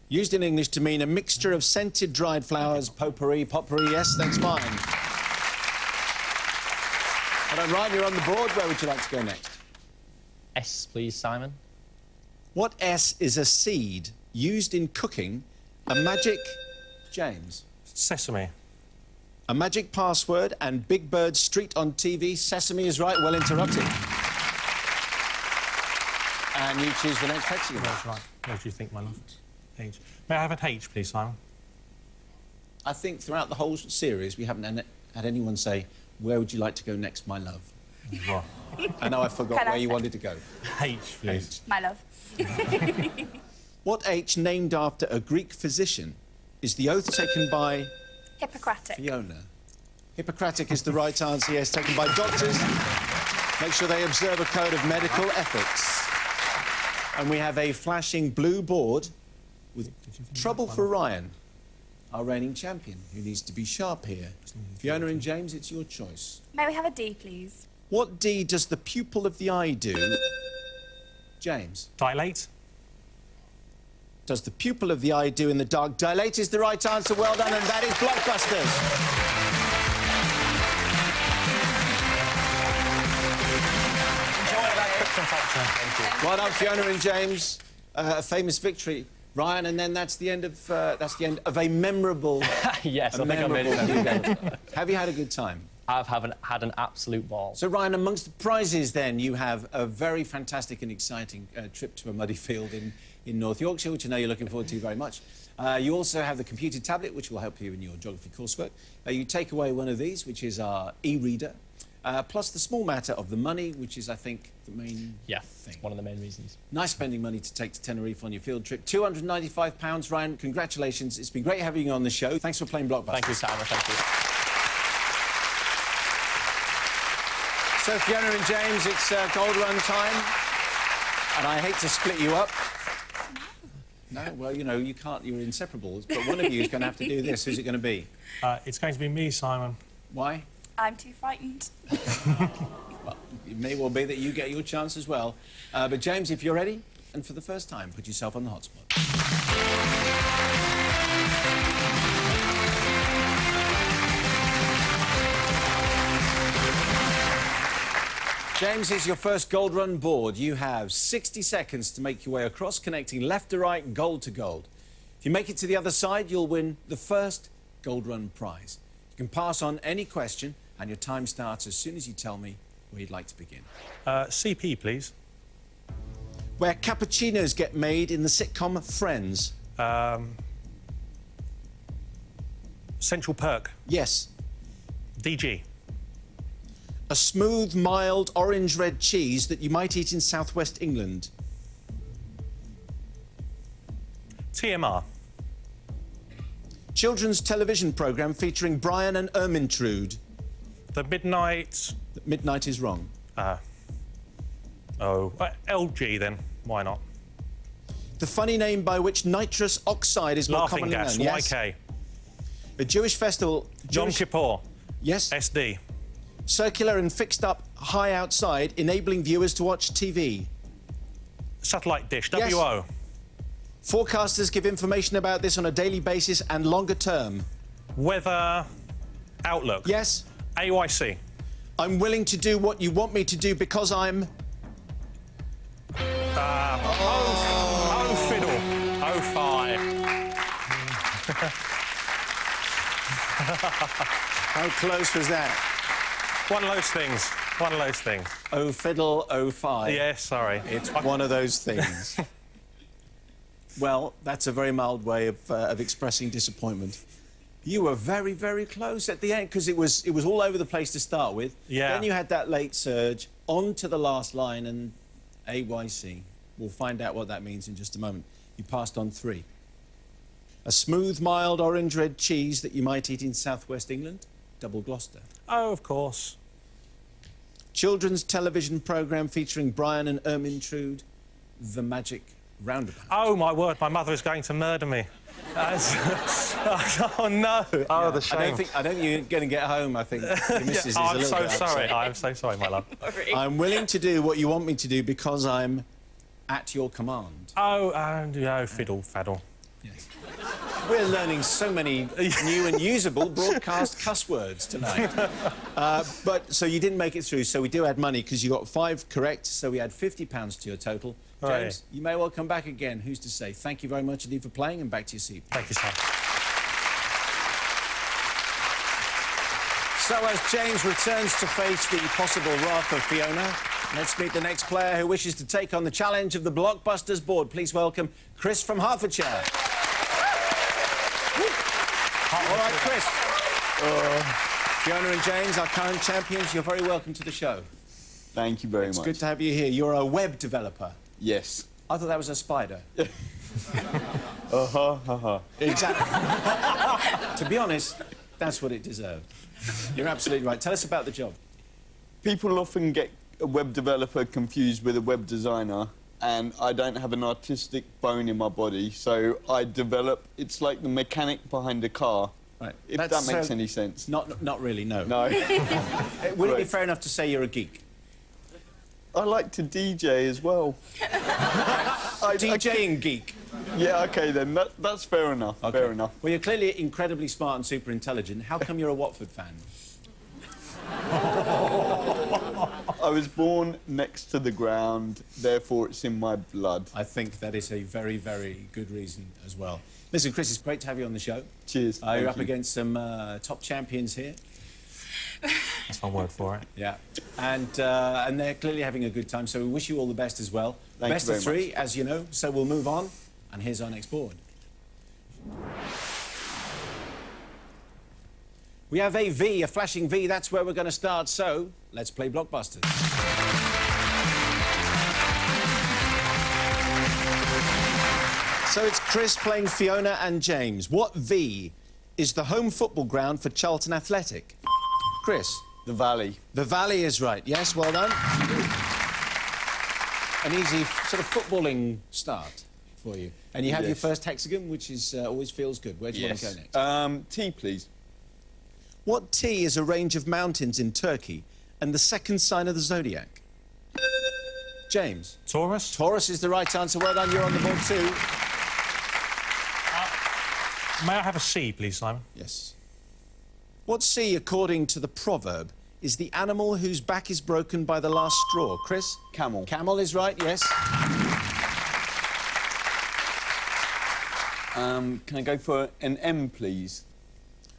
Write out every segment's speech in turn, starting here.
Used in English to mean a mixture of scented dried flowers, potpourri, yes, that's fine. Well, Ryan, you're on the board. Where would you like to go next? S, please, Simon. What S is a seed used in cooking a magic... James? Sesame. A magic password and Big Bird Street on TV. Sesame is right, well interrupted. And you choose the next hexagon. That's right. What do you think, my love? H. May I have an H, please, Simon? I think throughout the whole series we haven't had anyone say, where would you like to go next, my love? What? I know I forgot where you wanted to go. H, please. My love. What H, named after a Greek physician, is the oath taken by... Hippocratic. Fiona. Hippocratic is the right answer, yes, taken by doctors. Make sure they observe a code of medical ethics. And we have a flashing blue board with trouble for Ryan, our reigning champion, who needs to be sharp here. Fiona and James, it's your choice. May we have a D, please? What D does the pupil of the eye do? James. Dilate. Does the pupil of the eye do in the dark? Dilate is the right answer. Well done, and that is Blockbusters. Enjoy that quick confection. Thank you. Well done, Fiona and James. A famous victory, Ryan, and then that's the end of a memorable. Yes, I think I made it. Have you had a good time? I've had an absolute ball. So, Ryan, amongst the prizes, then, you have a very fantastic and exciting trip to a muddy field in North Yorkshire, which I know you're looking forward to very much. You also have the computer tablet, which will help you in your geography coursework. You take away one of these, which is our e-reader, plus the small matter of the money, which is, I think, the main thing. It's one of the main reasons. Nice spending money to take to Tenerife on your field trip. £295. Ryan, congratulations. It's been great having you on the show. Thanks for playing Blockbusters. Thank you, Simon. Thank you. So, Fiona and James, it's gold run time. And I hate to split you up. No, well, you know, you can't, you're inseparables, but one of you is going to have to do this. Who's it going to be? It's going to be me, Simon. Why? I'm too frightened. Well, it may well be that you get your chance as well. But, James, if you're ready, and for the first time, put yourself on the hotspot. James, here's your first gold run board. You have 60 seconds to make your way across, connecting left to right, gold to gold. If you make it to the other side, you'll win the first gold run prize. You can pass on any question, and your time starts as soon as you tell me where you'd like to begin. CP, please. Where cappuccinos get made in the sitcom Friends. Central Perk. Yes. DG. A smooth, mild, orange-red cheese that you might eat in southwest England. TMR. Children's television programme featuring Brian and Ermintrude. The Midnight... Midnight is wrong. LG, then. Why not? The funny name by which nitrous oxide is more Laughing commonly gas. known. Yes. YK. A Jewish festival... Yom Kippur. Yes. SD. Circular and fixed up high outside, enabling viewers to watch TV. Satellite dish. Yes. WO. Forecasters give information about this on a daily basis and longer term. Weather Outlook. Yes. AYC. I'm willing to do what you want me to do because I'm... Fiddle. 05. How close was that? One of those things. One of those things. Oh, fiddle, oh, five. Yes, sorry. It's one of those things. Well, that's a very mild way of expressing disappointment. You were very, very close at the end, because it was all over the place to start with. Yeah. Then you had that late surge, on to the last line, and AYC. We'll find out what that means in just a moment. You passed on 3. A smooth, mild, orange-red cheese that you might eat in southwest England. Double Gloucester. Oh, of course. Children's television programme featuring Brian and Ermintrude. The Magic Roundabout. Oh, my word, my mother is going to murder me. Oh, no. Oh, the shame. I don't think you're going to get home, I think. Your missus is a I'm little so bit sorry. upset. I'm so sorry, my love. I'm willing to do what you want me to do because I'm at your command. Oh, fiddle, faddle. Yes. We're learning so many new and usable broadcast cuss words tonight. So you didn't make it through, so we do add money because you got 5 correct, so we add £50 to your total. James, Right. you may well come back again. Who's to say? Thank you very much indeed for playing, and back to your seat. Thank you, sir. So as James returns to face the possible wrath of Fiona, let's meet the next player who wishes to take on the challenge of the Blockbusters board. Please welcome Chris from Hertfordshire. All right, Chris. Fiona and James, our current champions, you're very welcome to the show. Thank you very It's much. good to have you here. You're a web developer. Yes. I thought that was a spider. Ha. Exactly. To be honest, that's what it deserved. You're absolutely right. Tell us about the job. People often get a web developer confused with a web designer, and I don't have an artistic bone in my body, so I develop... It's like the mechanic behind a car, Right. if that makes any sense. Not really, no. No. Would it be Right. fair enough to say you're a geek? I like to DJ as well. DJing geek. Yeah, OK, then. That's fair enough. Okay. Fair enough. Well, you're clearly incredibly smart and super intelligent. How come you're a Watford fan? I was born next to the ground, therefore it's in my blood. I think that is a very, very good reason as well. Listen, Chris, it's great to have you on the show. Cheers. You're thank up you. against some top champions here. That's one word for it. Yeah. And they're clearly having a good time, so we wish you all the best as well. Thank you Best of very 3, as you know, so we'll move on. And here's our next board. We have a V, a flashing V. That's where we're going to start. So let's play Blockbusters. So it's Chris playing Fiona and James. What V is the home football ground for Charlton Athletic? Chris? The Valley. The Valley is right. Yes, well done. An easy sort of footballing start for you. And you have your Yes. first hexagon, which is always feels good. Where do you want to go next? Tea, please. What T is a range of mountains in Turkey and the second sign of the zodiac? James? Taurus? Taurus is the right answer. Well done. You're on the board too. May I have a C, please, Simon? Yes. What C, according to the proverb, is the animal whose back is broken by the last straw? Chris? Camel. Camel is right, yes. Can I go for an M, please?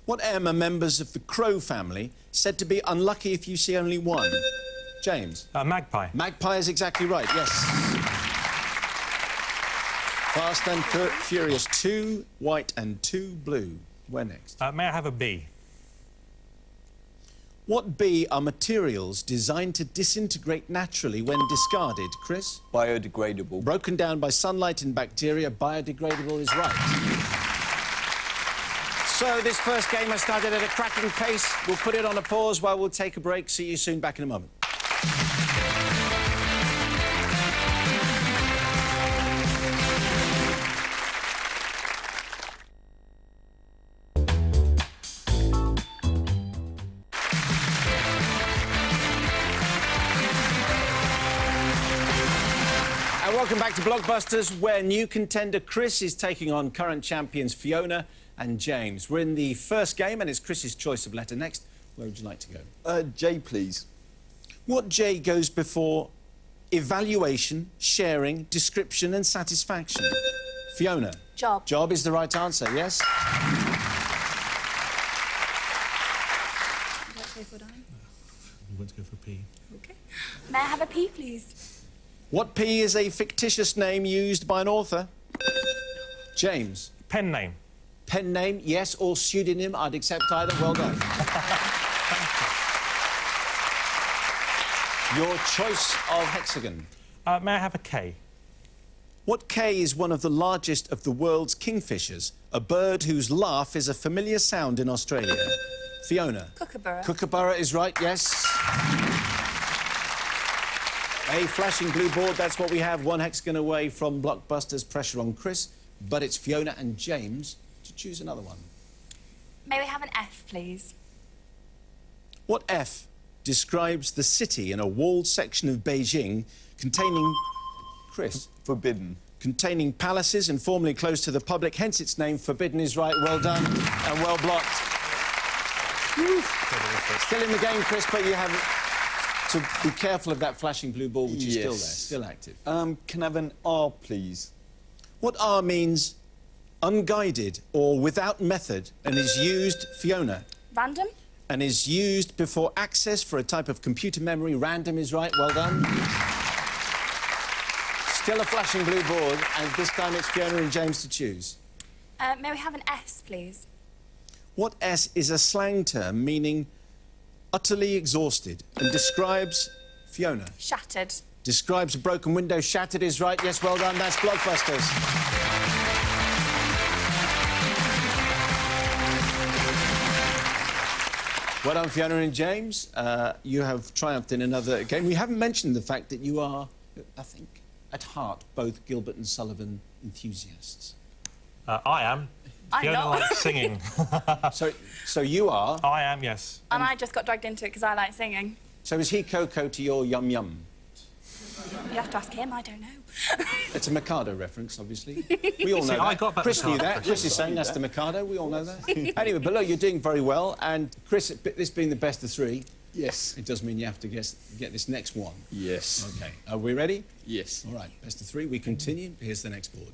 What M are members of the crow family said to be unlucky if you see only one? James? Magpie. Magpie is exactly right, yes. Fast and Furious 2, white and 2, blue. Where next? May I have a B? What B are materials designed to disintegrate naturally when discarded? Chris? Biodegradable. Broken down by sunlight and bacteria, biodegradable is right. So this first game has started at a cracking pace. We'll put it on a pause while we'll take a break. See you soon. Back in a moment. And welcome back to Blockbusters, where new contender Chris is taking on current champions Fiona and James. We're in the first game, and it's Chris's choice of letter next. Where would you like to go? J, please. What J goes before evaluation, sharing, description and satisfaction? Fiona? Job. Job is the right answer, yes? Would you like to go for dime? You want to go for P? Okay. May I have a P, please? What P is a fictitious name used by an author? James? Pen name. Pen name, yes, or pseudonym, I'd accept either. Well done. Your choice of hexagon. May I have a K? What K is one of the largest of the world's kingfishers, a bird whose laugh is a familiar sound in Australia? Fiona? Kookaburra. Kookaburra is right, yes. A flashing blue board, that's what we have. One hexagon away from Blockbusters. Pressure on Chris, but it's Fiona and James to choose another one. May we have an F, please? What F describes the city in a walled section of Beijing containing... Chris? Forbidden. containing palaces and formerly closed to the public, hence its name. Forbidden is right. Well done and well blocked. Still in the game, Chris, but you have to be careful of that flashing blue ball, which is still there, still active. Can I have an R, please? What R means unguided or without method and is used, Fiona, Random. and is used before access for a type of computer memory. Random is right. Well done. Still a flashing blue board, and this time it's Fiona and James to choose. May we have an S, please? What S is a slang term meaning utterly exhausted and describes, Fiona, Shattered. describes a broken window. Shattered is right. Yes, well done. That's Blockbusters. Well done, Fiona and James. You have triumphed in another game. We haven't mentioned the fact that you are, I think, at heart, both Gilbert and Sullivan enthusiasts. I am. I'm Fiona not. likes singing. So you are. I am, yes. And I just got dragged into it because I like singing. So is he Coco to your Yum Yum? You have to ask him, I don't know. It's a Mikado reference, obviously. We all know See, that. I got that Chris knew Mikado that. reference. Chris is saying that's the Mikado. We all know that. Anyway, but look, you're doing very well. And Chris, this being the best of three, Yes. it does mean you have to get this next one. Yes. OK. Are we ready? Yes. All right, best of three. We continue. Here's the next board.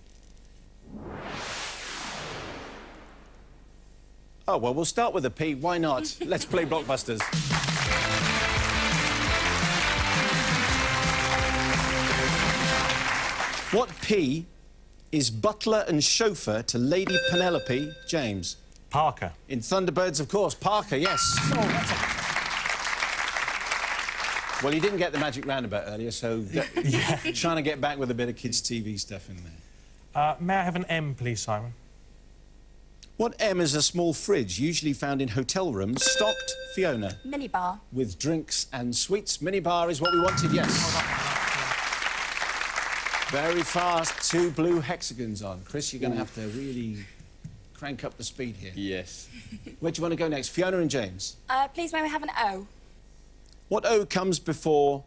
Oh, well, we'll start with a P. Why not? Let's play Blockbusters. What P is butler and chauffeur to Lady Penelope, James? Parker. In Thunderbirds, of course. Parker, yes. Well, you didn't get the magic roundabout earlier, so trying to get back with a bit of kids' TV stuff in there. May I have an M, please, Simon? What M is a small fridge usually found in hotel rooms, stocked, Fiona, Minibar. with drinks and sweets? Minibar is what we wanted, yes. Very fast, 2 blue hexagons on. Chris, you're going to have to really crank up the speed here. Yes. Where do you want to go next? Fiona and James. Please, may we have an O? What O comes before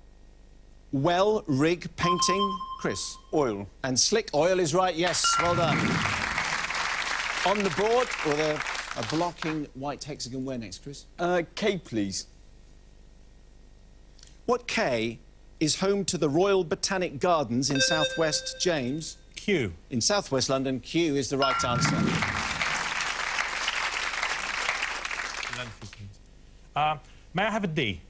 well, rig, painting? Chris. Oil. And slick. Oil is right, yes. Well done. On the board with a blocking white hexagon. Where next, Chris? K, please. What K is home to the Royal Botanic Gardens in southwest, James? Q. In southwest London, Q is the right answer. May I have a D?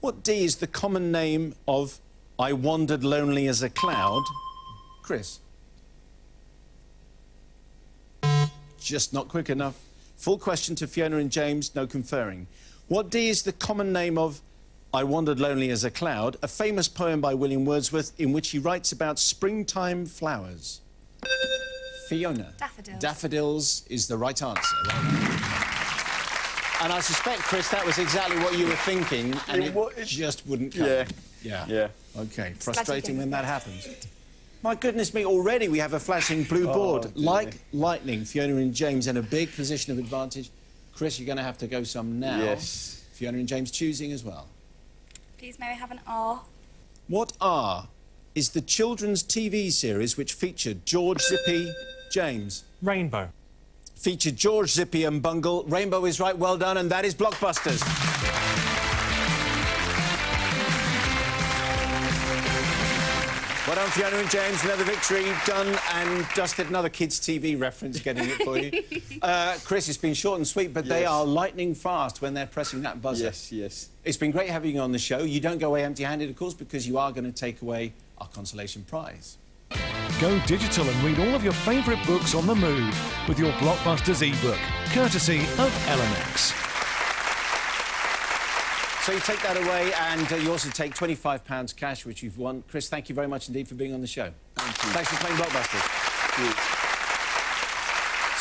What D is the common name of I wandered lonely as a cloud? Chris? Just not quick enough. Full question to Fiona and James, no conferring. What D is the common name of I Wandered Lonely as a Cloud, a famous poem by William Wordsworth in which he writes about springtime flowers? Fiona. Daffodils. Daffodils is the right answer. Well done. And I suspect, Chris, that was exactly what you were thinking, and it just wouldn't come. Yeah. OK, frustrating when that happens. My goodness me, already we have a flashing blue board. Like lightning, Fiona and James in a big position of advantage. Chris, you're going to have to go some now. Yes. Fiona and James choosing as well. Please, may we have an R? What R is the children's TV series which featured George, Zippy, James? Rainbow. Featured George, Zippy and Bungle. Rainbow is right, well done, and that is Blockbusters. Well done, Fiona and James. Another victory done and dusted. Another kids' TV reference getting it for you. Chris, it's been short and sweet, but they are lightning fast when they're pressing that buzzer. Yes, yes. It's been great having you on the show. You don't go away empty-handed, of course, because you are going to take away our consolation prize. Go digital and read all of your favourite books on the move with your Blockbusters ebook, courtesy of LMX. So you take that away, and you also take £25 cash, which you've won. Chris, thank you very much indeed for being on the show. Thank you. Thanks for playing Blockbusters.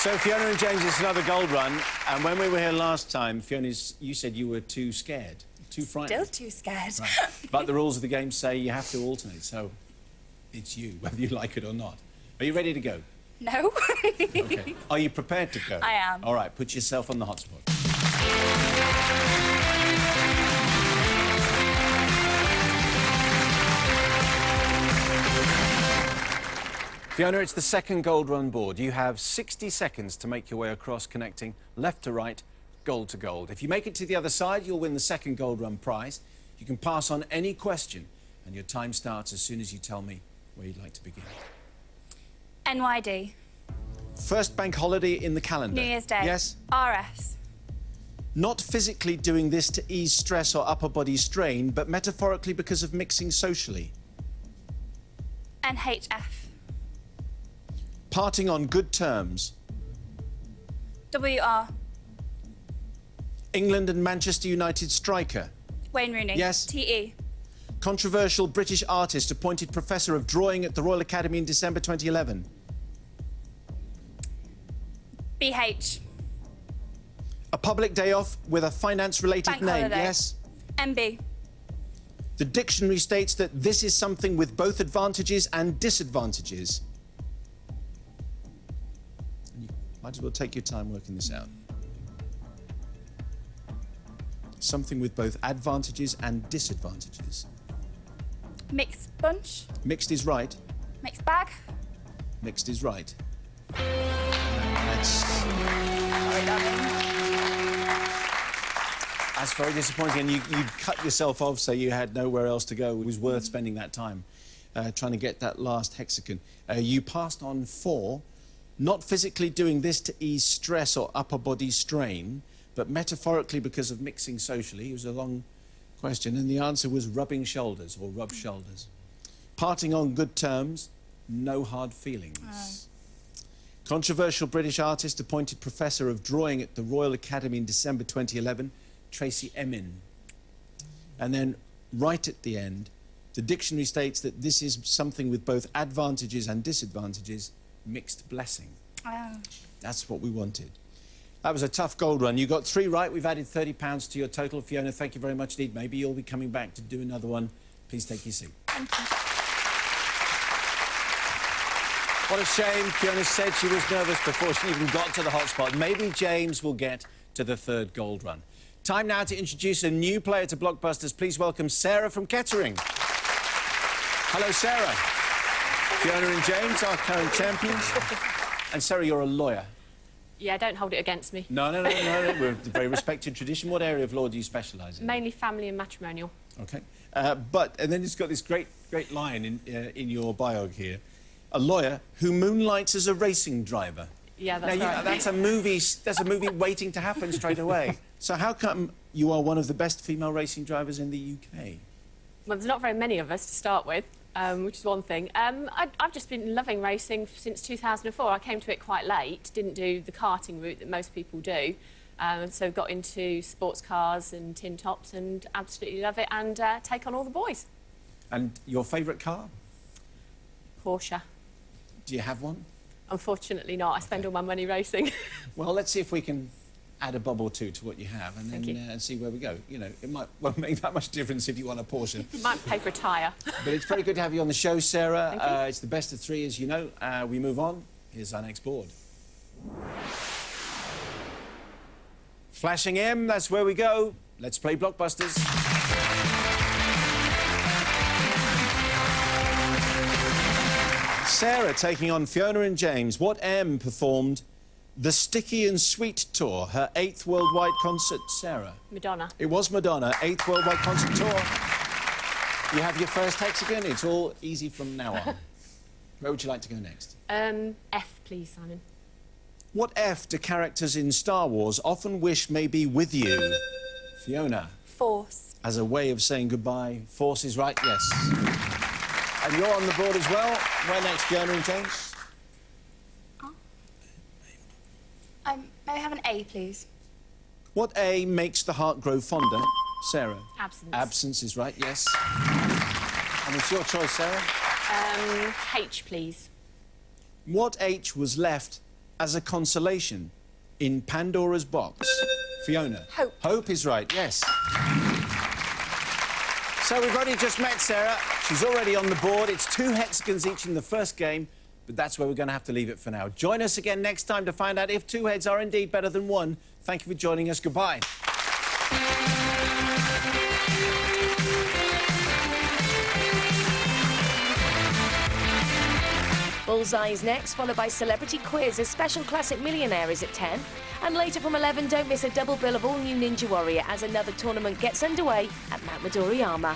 So Fiona and James, it's another gold run. And when we were here last time, Fiona, you said you were too scared, too frightened. Still too scared. Right. But the rules of the game say you have to alternate, so it's you, whether you like it or not. Are you ready to go? No. OK. Are you prepared to go? I am. All right, put yourself on the hotspot. Fiona, it's the second gold run board. You have 60 seconds to make your way across, connecting left to right, gold to gold. If you make it to the other side, you'll win the second gold run prize. You can pass on any question, and your time starts as soon as you tell me where you'd like to begin. NYD. First bank holiday in the calendar. New Year's Day. Yes. RS. Not physically doing this to ease stress or upper body strain, but metaphorically because of mixing socially. NHF. Parting on good terms. WR. England and Manchester United striker. Wayne Rooney. Yes. TE. Controversial British artist appointed Professor of Drawing at the Royal Academy in December 2011. BH. A public day off with a finance-related Bank name. holiday. Yes. MB. The dictionary states that this is something with both advantages and disadvantages. You might as well take your time working this out. Something with both advantages and disadvantages. Mixed bunch. Mixed is right. Mixed bag. Mixed is right. That's... Sorry, darling. That's very disappointing, and you cut yourself off so you had nowhere else to go. It was worth spending that time trying to get that last hexagon. You passed on 4, not physically doing this to ease stress or upper body strain, but metaphorically because of mixing socially. It was a long question, and the answer was rubbing shoulders or rub shoulders. Parting on good terms, no hard feelings. Controversial British artist appointed Professor of Drawing at the Royal Academy in December 2011. Tracy Emin. And then, right at the end, the dictionary states that this is something with both advantages and disadvantages, mixed blessing. Oh. That's what we wanted. That was a tough gold run. You got 3 right. We've added £30 to your total. Fiona, thank you very much indeed. Maybe you'll be coming back to do another one. Please take your seat. Thank you. What a shame. Fiona said she was nervous before she even got to the hotspot. Maybe James will get to the 3rd gold run. Time now to introduce a new player to Blockbusters. Please welcome Sarah from Kettering. Hello, Sarah. Fiona and James, our current champions. And Sarah, you're a lawyer. Yeah, don't hold it against me. No. We're a very respected tradition. What area of law do you specialise in? Mainly family and matrimonial. OK. And then it's got this great line in your bio here. A lawyer who moonlights as a racing driver. Yeah, that's right. That's a movie waiting to happen straight away. So how come you are one of the best female racing drivers in the UK? Well, there's not very many of us to start with, which is one thing. I've just been loving racing since 2004. I came to it quite late, didn't do the karting route that most people do. So got into sports cars and tin tops and absolutely love it and take on all the boys. And your favourite car? Porsche. Do you have one? Unfortunately not. I spend all my money racing. Well, let's see if we can add a bob or two to what you have and then see where we go. You know, it won't make that much difference if you want a Porsche. Might pay for a tyre. But it's very good to have you on the show, Sarah. Thank you. It's the best of 3, as you know. We move on. Here's our next board. Flashing M, that's where we go. Let's play Blockbusters. Sarah taking on Fiona and James. What M performed the Sticky and Sweet Tour, her 8th worldwide concert? Sarah? Madonna. It was Madonna, 8th worldwide concert tour. You have your first hexagon. It's all easy from now on. Where would you like to go next? F, please, Simon. What F do characters in Star Wars often wish may be with you? Fiona. Force. As a way of saying goodbye. Force is right, yes. And you're on the board as well. Where next, Fiona and James? May I have an A, please? What A makes the heart grow fonder? Sarah. Absence. Absence is right, yes. And it's your choice, Sarah. H, please. What H was left as a consolation in Pandora's box? Fiona. Hope. Hope is right, yes. So we've already just met Sarah. She's already on the board. It's 2 hexagons each in the first game, but that's where we're going to have to leave it for now. Join us again next time to find out if 2 heads are indeed better than 1. Thank you for joining us. Goodbye. Bullseye is next, followed by Celebrity Quiz. A special classic millionaire is at 10. And later from 11, don't miss a double bill of all new Ninja Warrior as another tournament gets underway at Mount Midoriyama.